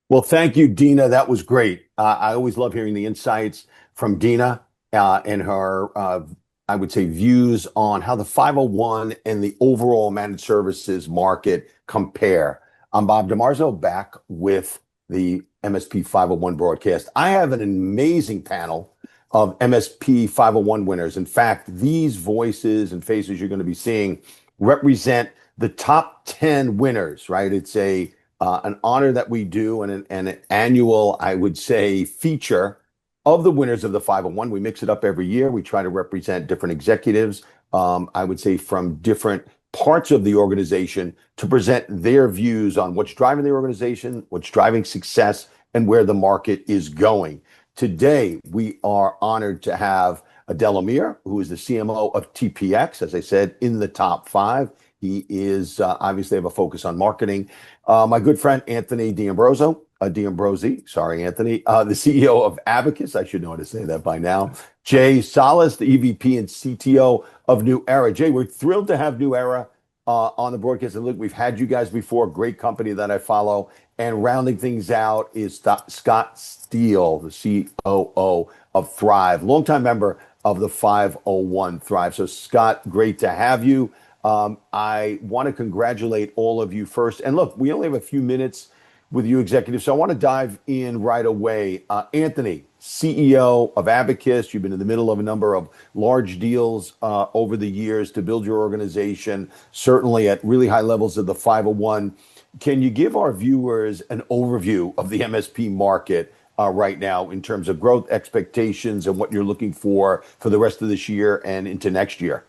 Well, thank you, Dina. That was great. I always love hearing the insights from Dina and her, I would say, views on how the 501 and the overall managed services market compare. I'm Bob DiMarzo back with the MSP 501 broadcast. I have an amazing panel of MSP 501 winners. In fact, these voices and faces you're going to be seeing represent the top 10 winners, right? It's an honor that we do and an annual, I would say, feature of the winners of the 501. We mix it up every year. We try to represent different executives, I would say, from different parts of the organization to present their views on what's driving the organization, what's driving success, and where the market is going. Today, we are honored to have Adel Amir, who is the CMO of TPX, as I said, in the top five. He is obviously have a focus on marketing. My good friend Anthony D'Ambrosi, sorry, Anthony, the CEO of Abacus. I should know how to say that by now. Jay Salas, the EVP and CTO of New Era. Jay, we're thrilled to have New Era on the broadcast. And look, we've had you guys before, great company that I follow. And rounding things out is Scott Steele, the COO of Thrive, longtime member of the 501 Thrive. So Scott, great to have you. I want to congratulate all of you first. And look, we only have a few minutes with you executives, so I want to dive in right away. Anthony, CEO of Abacus, you've been in the middle of a number of large deals over the years to build your organization, certainly at really high levels of the 501. Can you give our viewers an overview of the MSP market right now in terms of growth expectations and what you're looking for the rest of this year and into next year?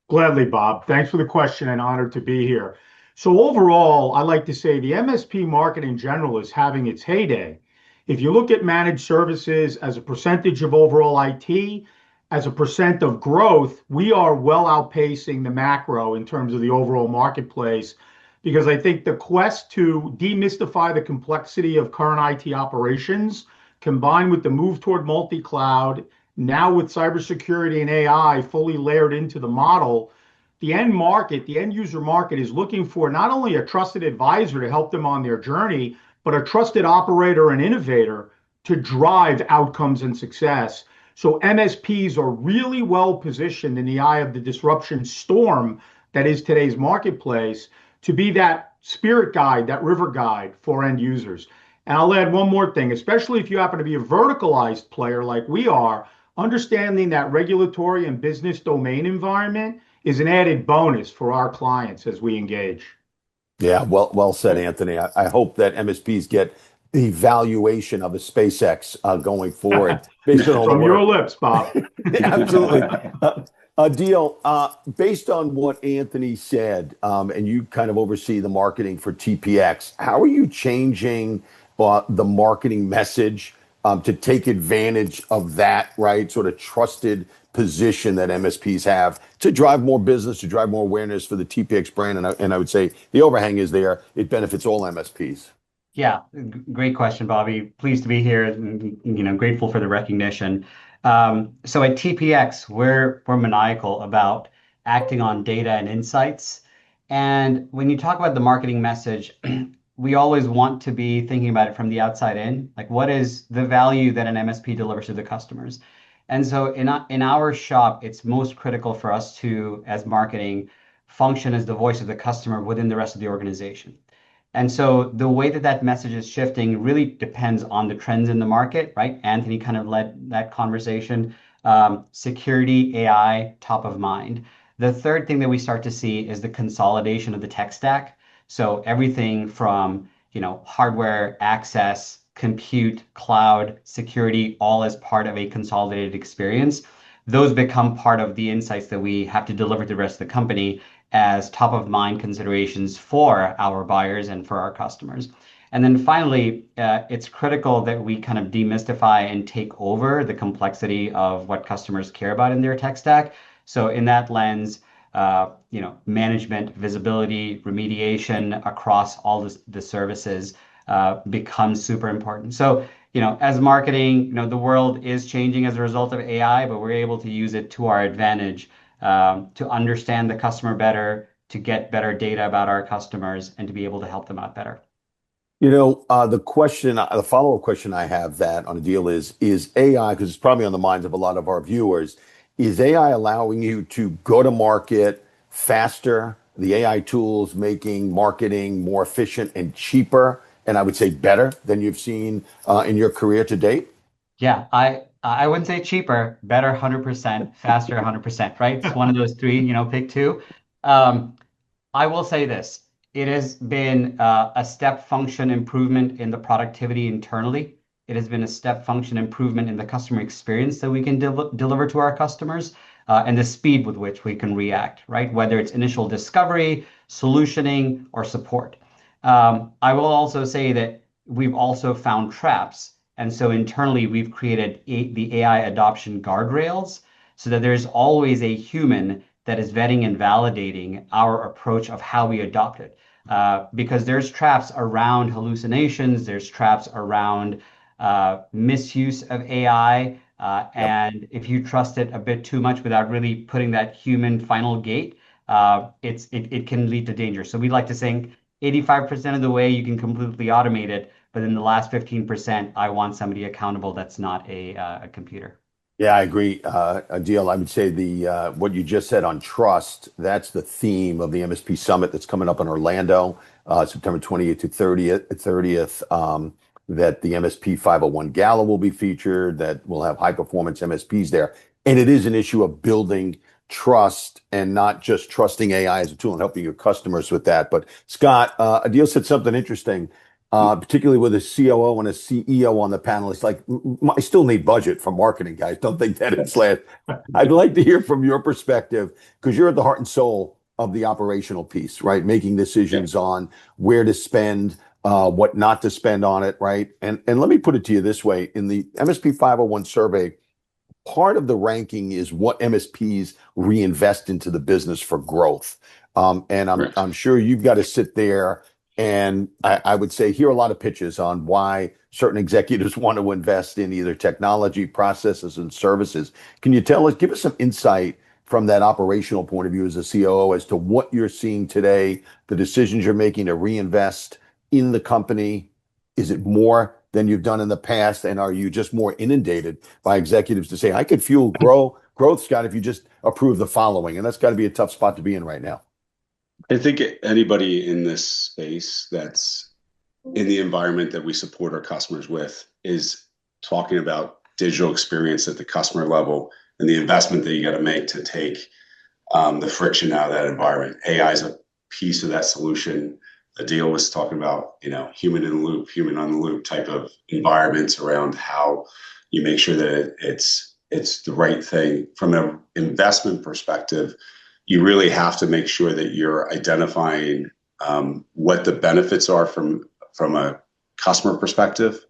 Gladly, Bob. Thanks for the question and honored to be here. So overall, I like to say the MSP market in general is having its heyday. If you look at managed services as a percentage of overall IT, as a percent of growth, we are well outpacing the macro in terms of the overall marketplace, because I think the quest to demystify the complexity of current IT operations, combined with the move toward multi-cloud, now with cybersecurity and AI fully layered into the model, the end market, the end user market is looking for not only a trusted advisor to help them on their journey, but a trusted operator and innovator to drive outcomes and success. So MSPs are really well positioned in the eye of the disruption storm that is today's marketplace to be that spirit guide, that river guide for end users. And I'll add one more thing, especially if you happen to be a verticalized player like we are, understanding that regulatory and business domain environment is an added bonus for our clients as we engage. Yeah, well said, Anthony. I hope that MSPs get the valuation of a SpaceX going forward based on all the From work. your lips, Bob. Absolutely. Deal, based on what Anthony said, and you kind of oversee the marketing for TPX, how are you changing the marketing message to take advantage of that, right, sort of trusted position that MSPs have to drive more business, to drive more awareness for the TPX brand? And I would say the overhang is there. It benefits all MSPs. Yeah, great question, Bobby. Pleased to be here, and grateful for the recognition. So at TPX, we're maniacal about acting on data and insights. And when you talk about the marketing message, we always want to be thinking about it from the outside in. Like, what is the value that an MSP delivers to the customers? And so in our shop, it's most critical for us to, as marketing, function as the voice of the customer within the rest of the organization. And so the way that that message is shifting really depends on the trends in the market, right? Anthony kind of led that conversation. Security, AI, top of mind. The third thing that we start to see is the consolidation of the tech stack. So everything from hardware, access, compute, cloud, security, all as part of a consolidated experience. Those become part of the insights that we have to deliver to the rest of the company as top of mind considerations for our buyers and for our customers. And then finally, it's critical that we kind of demystify and take over the complexity of what customers care about in their tech stack. So in that lens, management, visibility, remediation across all the services becomes super important. So as marketing, the world is changing as a result of AI, but we're able to use it to our advantage, to understand the customer better, to get better data about our customers, and to be able to help them out better. The follow-up question I have that on a deal is AI, because it's probably on the minds of a lot of our viewers, is AI allowing you to go to market faster? The AI tools making marketing more efficient and cheaper, and I would say better than you've seen in your career to date? Yeah, I wouldn't say cheaper, better 100%, faster 100%, right? It's one of those three, pick two. Um, I will say this. It has been a step function improvement in the productivity internally. It has been a step function improvement in the customer experience that we can deliver to our customers, and the speed with which we can react, right? Whether it's initial discovery, solutioning, or support. I will also say that we've also found traps. And so internally, we've created the AI adoption guardrails so that there's always a human that is vetting and validating our approach of how we adopt it. Because there's traps around hallucinations, there's traps around misuse of AI. Yep. And if you trust it a bit too much without really putting that human final gate, it can lead to danger. So we like to think 85% of the way you can completely automate it, but in the last 15%, I want somebody accountable that's not a computer. Yeah, I agree. Adil, I would say the what you just said on trust, that's the theme of the MSP Summit that's coming up in Orlando, September 28th to 30th, that the MSP 501 Gala will be featured, that will have high performance MSPs there. And it is an issue of building trust and not just trusting AI as a tool and helping your customers with that. But Scott, Adil said something interesting, particularly with a COO and a CEO on the panel. It's like, I still need budget for marketing, guys. Don't think that it's last. I'd like to hear from your perspective, because you're at the heart and soul of the operational piece, right? Making decisions on where to spend, what not to spend on it, right? And let me put it to you this way. In the MSP 501 survey, part of the ranking is what MSPs reinvest into the business for growth. And I'm sure you've got to sit there and I would say hear a lot of pitches on why certain executives want to invest in either technology, processes, and services. Can you give us some insight from that operational point of view as a COO as to what you're seeing today, the decisions you're making to reinvest in the company? Is it more than you've done in the past? And are you just more inundated by executives to say, I could fuel growth, Scott, if you just approve the following? And that's got to be a tough spot to be in right now. I think anybody in this space that's in the environment that we support our customers with is talking about digital experience at the customer level and the investment that you got to make to take the friction out of that environment. AI is a piece of that solution. Adil was talking about, human in the loop, human on the loop type of environments around how you make sure that it's the right thing. From an investment perspective, you really have to make sure that you're identifying what the benefits are from a customer perspective,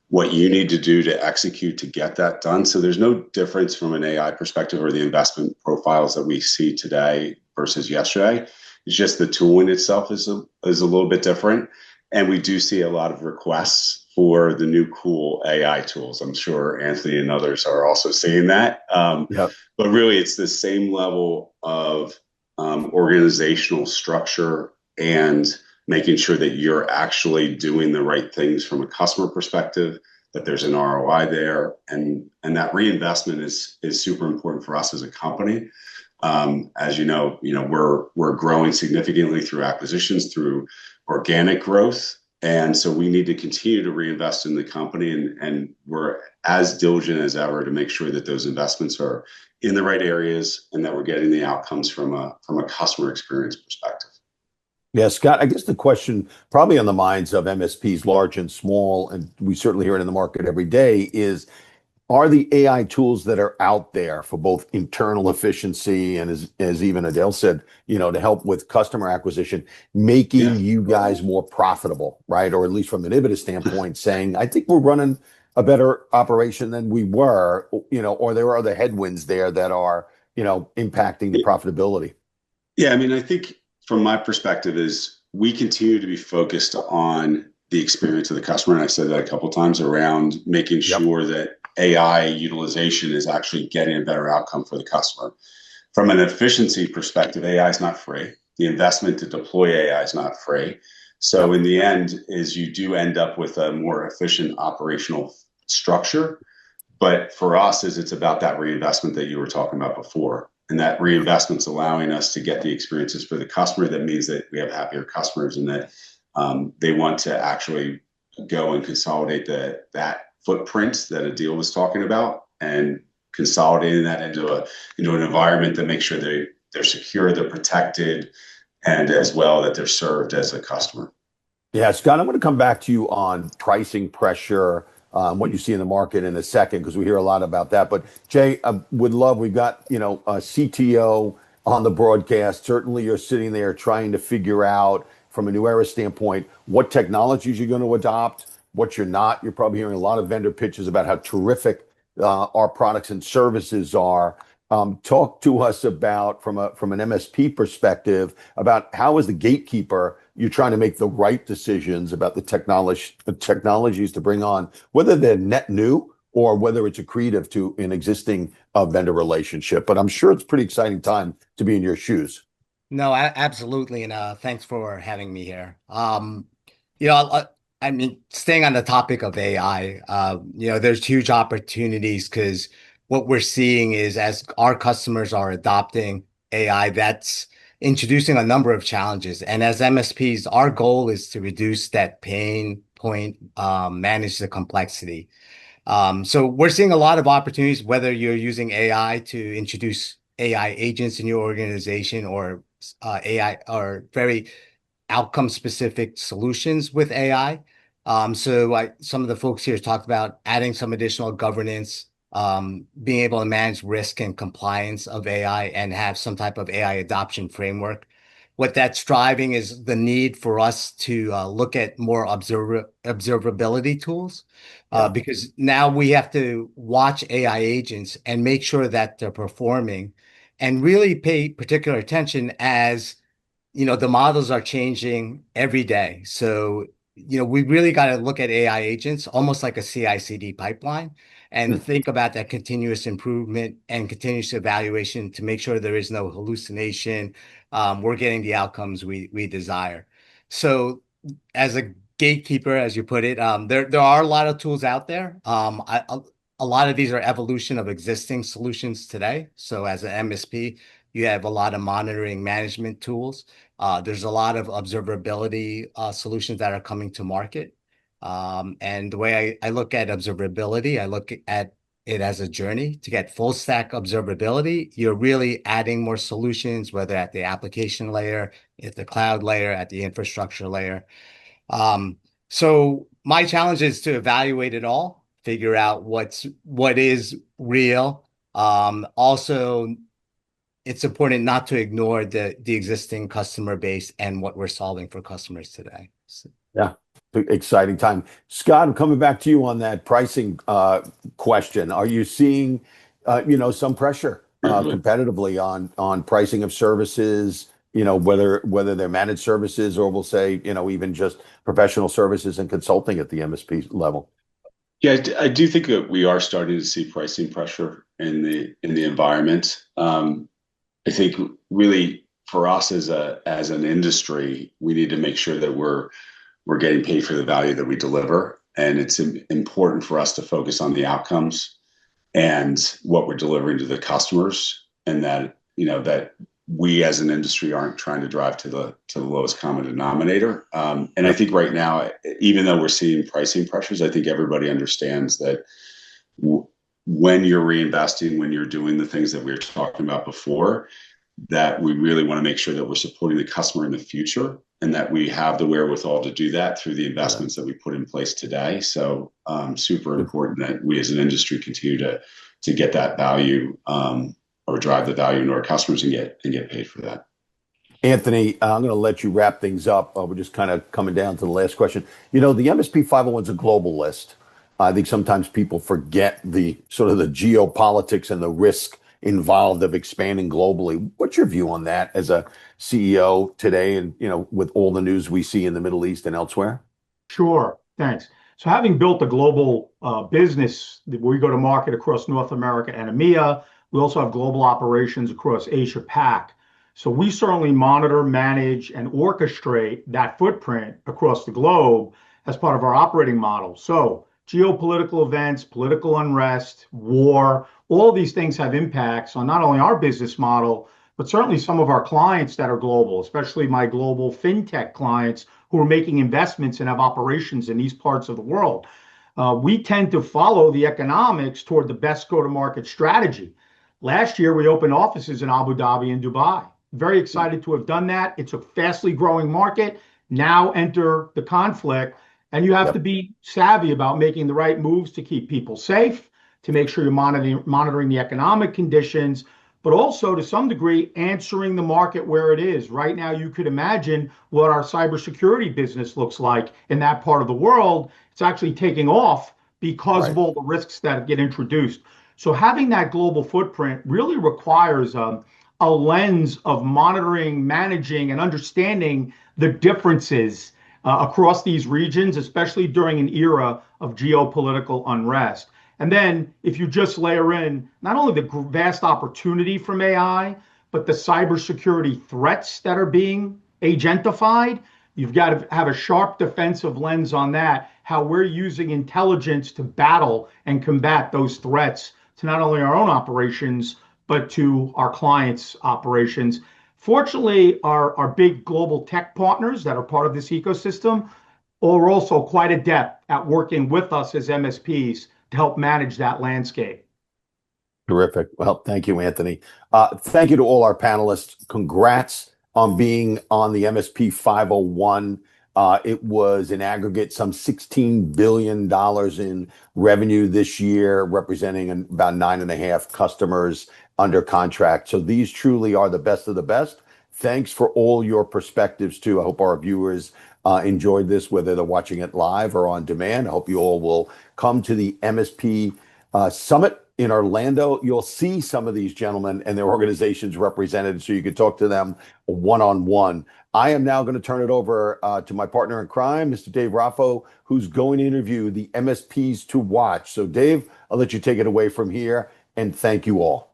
what you need to do to execute to get that done. So there's no difference from an AI perspective or the investment profiles that we see today versus yesterday. It's just the tooling itself is a little bit different. And we do see a lot of requests for the new cool AI tools. I'm sure Anthony and others are also seeing that. Yep. But really, it's the same level of organizational structure and making sure that you're actually doing the right things from a customer perspective, that there's an ROI there. And that reinvestment is super important for us as a company. As you know, we're growing significantly through acquisitions, through organic growth. And so we need to continue to reinvest in the company, and we're as diligent as ever to make sure that those investments are in the right areas and that we're getting the outcomes from a customer experience perspective. Yeah, Scott, I guess the question probably on the minds of MSPs, large and small, and we certainly hear it in the market every day, is are the AI tools that are out there for both internal efficiency and as even Adele said, to help with customer acquisition, making you guys more profitable, right? Or at least from an EBITDA standpoint, saying, I think we're running a better operation than we were, or there are other headwinds there that are, impacting the profitability. Yeah, I mean, I think from my perspective is we continue to be focused on the experience of the customer. And I said that a couple of times around making Yep. sure that AI utilization is actually getting a better outcome for the customer. From an efficiency perspective, AI is not free. The investment to deploy AI is not free. So Yep. in the end, is you do end up with a more efficient operational structure. But for us, is it's about that reinvestment that you were talking about before. And that reinvestment's allowing us to get the experiences for the customer. That means that we have happier customers and that they want to actually go and consolidate that footprint that Adil was talking about and consolidating that into an environment that makes sure they're secure, they're protected, and as well that they're served as a customer. Yeah, Scott, I'm going to come back to you on pricing pressure, what you see in the market in a second, because we hear a lot about that. But Jay, we've got, a CTO on the broadcast. Certainly you're sitting there trying to figure out from a new era standpoint, what technologies you're going to adopt, what you're not. You're probably hearing a lot of vendor pitches about how terrific our products and services are. Talk to us about from an MSP perspective about how as the gatekeeper you're trying to make the right decisions about the technologies to bring on, whether they're net new or whether it's accretive to an existing vendor relationship. But I'm sure it's a pretty exciting time to be in your shoes. No, absolutely. And thanks for having me here. You know, I mean, staying on the topic of AI, there's huge opportunities because what we're seeing is as our customers are adopting AI, that's introducing a number of challenges. And as MSPs, our goal is to reduce that pain point, manage the complexity. So we're seeing a lot of opportunities, whether you're using AI to introduce AI agents in your organization or AI or very outcome specific solutions with AI. Some of the folks here talked about adding some additional governance, being able to manage risk and compliance of AI and have some type of AI adoption framework. What that's driving is the need for us to look at more observability tools, Yeah. because now we have to watch AI agents and make sure that they're performing and really pay particular attention as the models are changing every day. So, we really got to look at AI agents almost like a CI/CD pipeline and Hmm. think about that continuous improvement and continuous evaluation to make sure there is no hallucination. We're getting the outcomes we desire. So, as a gatekeeper, as you put it, there are a lot of tools out there. A lot of these are evolution of existing solutions today. So, as an MSP, you have a lot of monitoring management tools. There's a lot of observability solutions that are coming to market. And the way I look at observability, I look at it as a journey to get full stack observability. You're really adding more solutions, whether at the application layer, at the cloud layer, at the infrastructure layer. So my challenge is to evaluate it all, figure out what is real. Also, it's important not to ignore the existing customer base and what we're solving for customers today. Yeah, exciting time. Scott, I'm coming back to you on that pricing question. Are you seeing, some pressure competitively on pricing of services, whether they're managed services or we'll say, even just professional services and consulting at the MSP level? Yeah, I do think that we are starting to see pricing pressure in the environment. I think really for us as an industry, we need to make sure that we're getting paid for the value that we deliver, and it's important for us to focus on the outcomes and what we're delivering to the customers, and that that we as an industry aren't trying to drive to the lowest common denominator. And I think right now, even though we're seeing pricing pressures, I think everybody understands that when you're reinvesting, when you're doing the things that we were talking about before, that we really want to make sure that we're supporting the customer in the future and that we have the wherewithal to do that through the investments that we put in place today. So super important that we as an industry continue to get that value or drive the value into our customers and get paid for that. Anthony, I'm going to let you wrap things up. We're just kind of coming down to the last question. The MSP 501 is a global list. I think sometimes people forget the sort of the geopolitics and the risk involved of expanding globally. What's your view on that as a CEO today and, with all the news we see in the Middle East and elsewhere? Sure. Thanks. So having built a global business, we go to market across North America and EMEA. We also have global operations across Asia Pac. So we certainly monitor, manage, and orchestrate that footprint across the globe as part of our operating model. So geopolitical events, political unrest, war, all of these things have impacts on not only our business model, but certainly some of our clients that are global, especially my global fintech clients who are making investments and have operations in these parts of the world. We tend to follow the economics toward the best go-to-market strategy. Last year, we opened offices in Abu Dhabi and Dubai. Very excited to have done that. It's a fastly growing market. Now enter the conflict, and you have to be savvy about making the right moves to keep people safe, to make sure you're monitoring the economic conditions, but also to some degree answering the market where it is. Right now, you could imagine what our cybersecurity business looks like in that part of the world. It's actually taking off because of all the risks that get introduced. So having that global footprint really requires a lens of monitoring, managing, and understanding the differences across these regions, especially during an era of geopolitical unrest. And then if you just layer in not only the vast opportunity from AI, but the cybersecurity threats that are being agentified, you've got to have a sharp defensive lens on that, how we're using intelligence to battle and combat those threats to not only our own operations, but to our clients' operations. Fortunately, our big global tech partners that are part of this ecosystem are also quite adept at working with us as MSPs to help manage that landscape. Terrific. Well, thank you, Anthony. Thank you to all our panelists. Congrats on being on the MSP 501. It was in aggregate some $16 billion in revenue this year, representing about 9.5 customers under contract. So these truly are the best of the best. Thanks for all your perspectives too. I hope our viewers enjoyed this, whether they're watching it live or on demand. I hope you all will come to the MSP Summit in Orlando. You'll see some of these gentlemen and their organizations represented, so you can talk to them one-on-one. I am now going to turn it over to my partner in crime, Mr. Dave Raffo, who's going to interview the MSPs to watch. So Dave, I'll let you take it away from here, and thank you all.